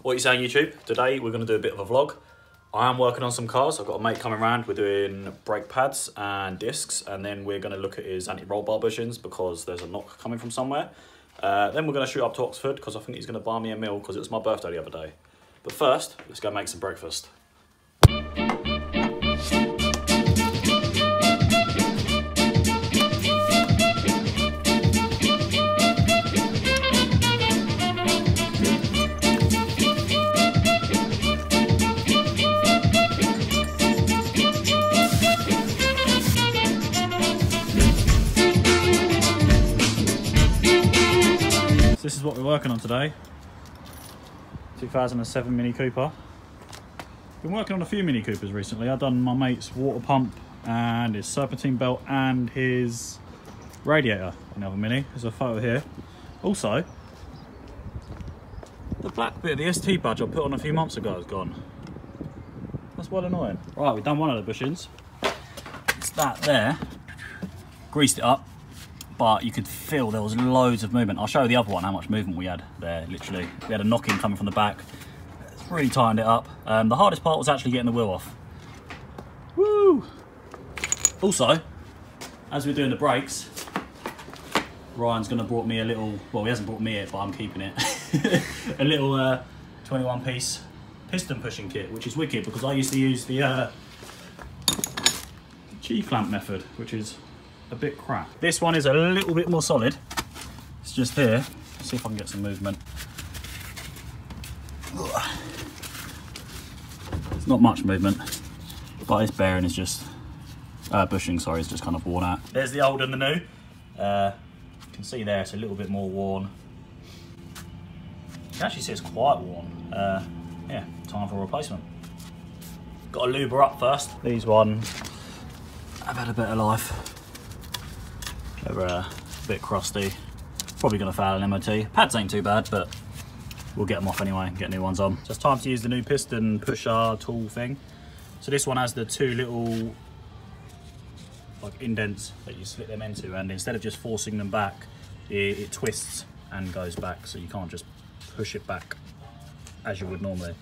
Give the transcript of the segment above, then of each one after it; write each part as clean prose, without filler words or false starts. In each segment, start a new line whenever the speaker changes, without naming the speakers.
What are you saying, YouTube? Today we're going to do a bit of a vlog. I am working on some cars. I've got a mate coming around. We're doing brake pads and discs, and then we're going to look at his anti-roll bar bushings because there's a knock coming from somewhere. Then we're going to shoot up to Oxford because I think he's going to buy me a meal because it was my birthday the other day. But first, let's go make some breakfast. This is what we're working on today. 2007 Mini Cooper. Been working on a few Mini Coopers recently. I've done my mate's water pump and his serpentine belt and his radiator on the other Mini. There's a photo here. Also, the black bit of the ST badge I put on a few months ago is gone. That's well annoying. Right, we've done one of the bushings. It's that there. Greased it up. But you could feel there was loads of movement. I'll show you the other one, how much movement we had there, literally. We had a knock-in coming from the back. It's really tightened it up. The hardest part was actually getting the wheel off. Woo! Also, as we're doing the brakes, Ryan's gonna brought me a little, well, he hasn't brought me it, but I'm keeping it. A little 21-piece piston pushing kit, which is wicked because I used to use the G-clamp method, which is a bit crap. This one is a little bit more solid. It's just here. Let's see if I can get some movement. It's not much movement, but this bearing is just, bushing, sorry, is just kind of worn out. There's the old and the new. You can see there it's a little bit more worn. You can actually see it's quite worn. Yeah, time for a replacement. Got to lube her up first. These ones have had a better life. They're a bit crusty. Probably going to fail an MOT. Pads ain't too bad, but we'll get them off anyway and get new ones on. Just time to use the new piston pusher tool thing. So this one has the two little like indents that you slip them into, and instead of just forcing them back, it twists and goes back, so you can't just push it back as you would normally.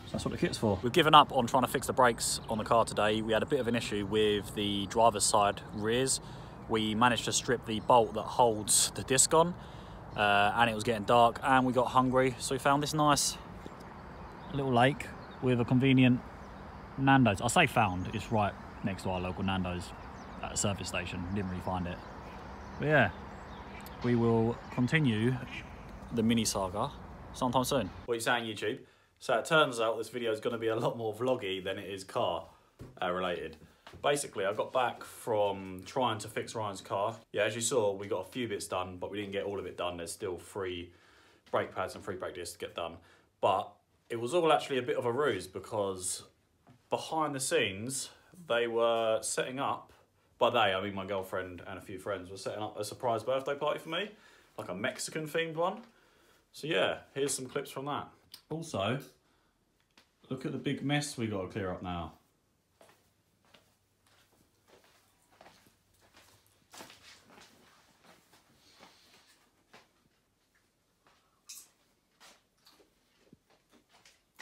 So that's what the kit's for. We've given up on trying to fix the brakes on the car today. We had a bit of an issue with the driver's side rears. We managed to strip the bolt that holds the disc on, and it was getting dark and we got hungry, so we found this nice little lake with a convenient Nando's. I say found, it's right next to our local Nando's at a service station. Didn't really find it. But yeah, we will continue the mini saga sometime soon. What are you saying, YouTube? So it turns out this video is going to be a lot more vloggy than it is car related. Basically, I got back from trying to fix Ryan's car. Yeah, as you saw, we got a few bits done, but we didn't get all of it done. There's still 3 brake pads and 3 brake discs to get done. But it was all actually a bit of a ruse because behind the scenes, they were setting up, by they, I mean my girlfriend and a few friends, were setting up a surprise birthday party for me, like a Mexican themed one. So yeah, here's some clips from that. Also, look at the big mess we got to clear up now.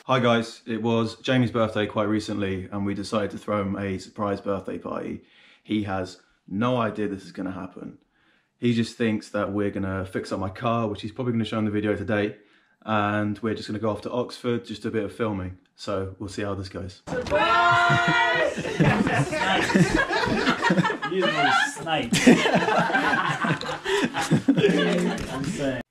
Hi guys, it was Jamie's birthday quite recently and we decided to throw him a surprise birthday party. He has no idea this is going to happen. He just thinks that we're going to fix up my car, which he's probably going to show in the video today, and we're just going to go off to Oxford, just a bit of filming. So we'll see how this goes.
Surprise! You little snake. I'm saying.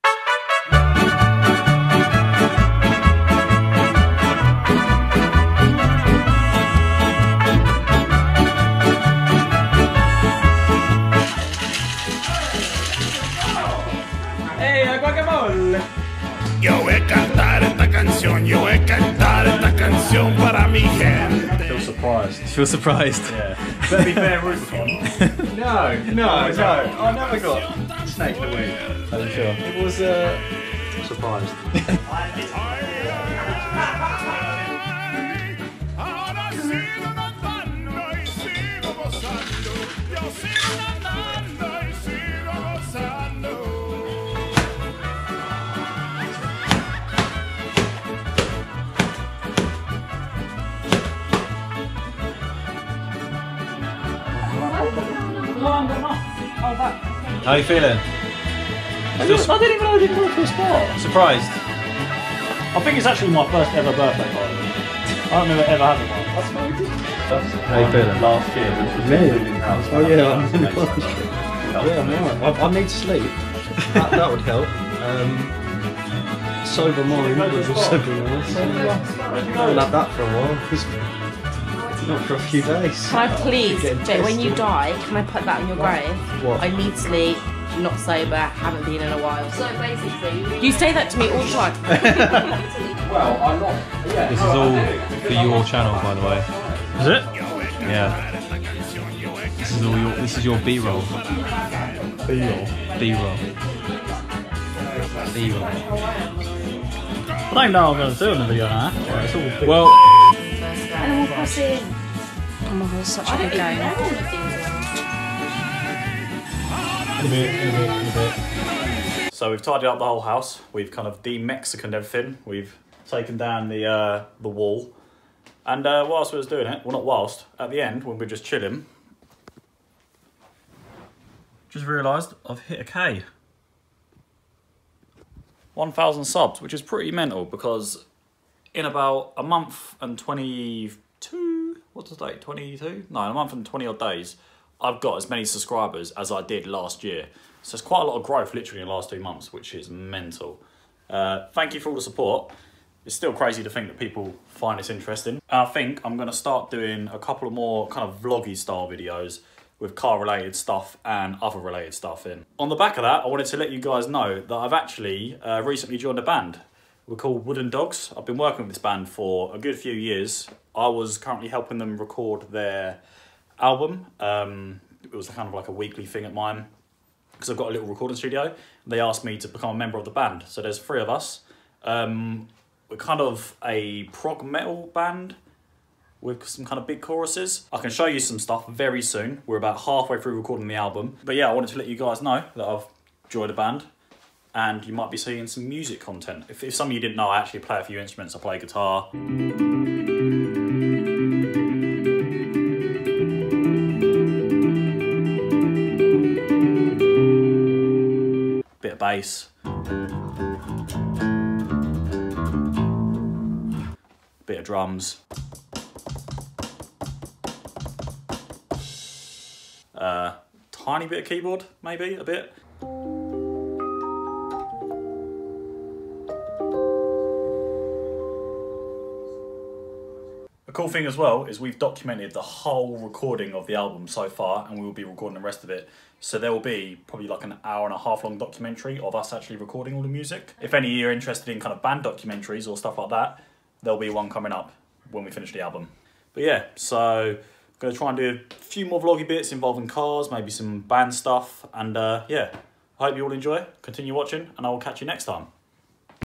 Yo voy a cantar esta canción, yo voy a cantar esta canción para mi gente.
I feel surprised.
You feel surprised?
Yeah. Better be fair, Rubicon.
No. I never got snake the week.
Are you sure?
It was
surprised.
How are you feeling?
I didn't even know I didn't go to a spot.
Surprised?
I think it's actually my first ever birthday party. I don't know if I ever had one. That's very good.
How you feeling?
Last year, which was
Me? Oh yeah, I'm in the
club.
Yeah, I'm alright. I need sleep. That would help. Sober mind would also be nice. I haven't had that for a while. Not for a few days.
Can I please, Jay, when you die, can I put that on your grave?
What?
I need sleep, not sober, haven't been in a while. So basically, you say that to me all the time.
Well, I'm not. Yeah.
This is all for your channel, by the way.
Is it?
Yeah. This is all your. This is your B-roll.
B-roll.
B-roll. B-roll.
I don't even know what I'm going to do in the video now. It's all big.
Well.
Animal Crossing. Oh my god, it's such a good game.
In a bit. So we've tidied up the whole house. We've kind of de-Mexicaned everything. We've taken down the wall. And whilst we was doing it, well not whilst, at the end when we were just chilling, just realised I've hit a K. 1,000 subs, which is pretty mental because in about a month and 22, what's the date, 22? No, in a month and 20 odd days, I've got as many subscribers as I did last year. So it's quite a lot of growth literally in the last 2 months, which is mental. Thank you for all the support. It's still crazy to think that people find this interesting. I think I'm going to start doing a couple of more kind of vloggy style videos with car related stuff and other related stuff in. On the back of that, I wanted to let you guys know that I've actually recently joined a band. We're called Wooden Dogs. I've been working with this band for a good few years. I was currently helping them record their album. It was kind of like a weekly thing at mine because I've got a little recording studio. They asked me to become a member of the band. So there's 3 of us. We're kind of a prog metal band with some kind of big choruses. I can show you some stuff very soon. We're about halfway through recording the album. But yeah, I wanted to let you guys know that I've joined a band and you might be seeing some music content. If some of you didn't know, I actually play a few instruments. I play guitar. Bit of bass. Bit of drums. Tiny bit of keyboard, maybe, a bit. A cool thing as well is we've documented the whole recording of the album so far and we will be recording the rest of it. So there will be probably like an 1.5 hour long documentary of us actually recording all the music. If any of you are interested in kind of band documentaries or stuff like that, there'll be one coming up when we finish the album. But yeah, so I'm going to try and do a few more vloggy bits involving cars, maybe some band stuff. And yeah, I hope you all enjoy. Continue watching and I will catch you next time.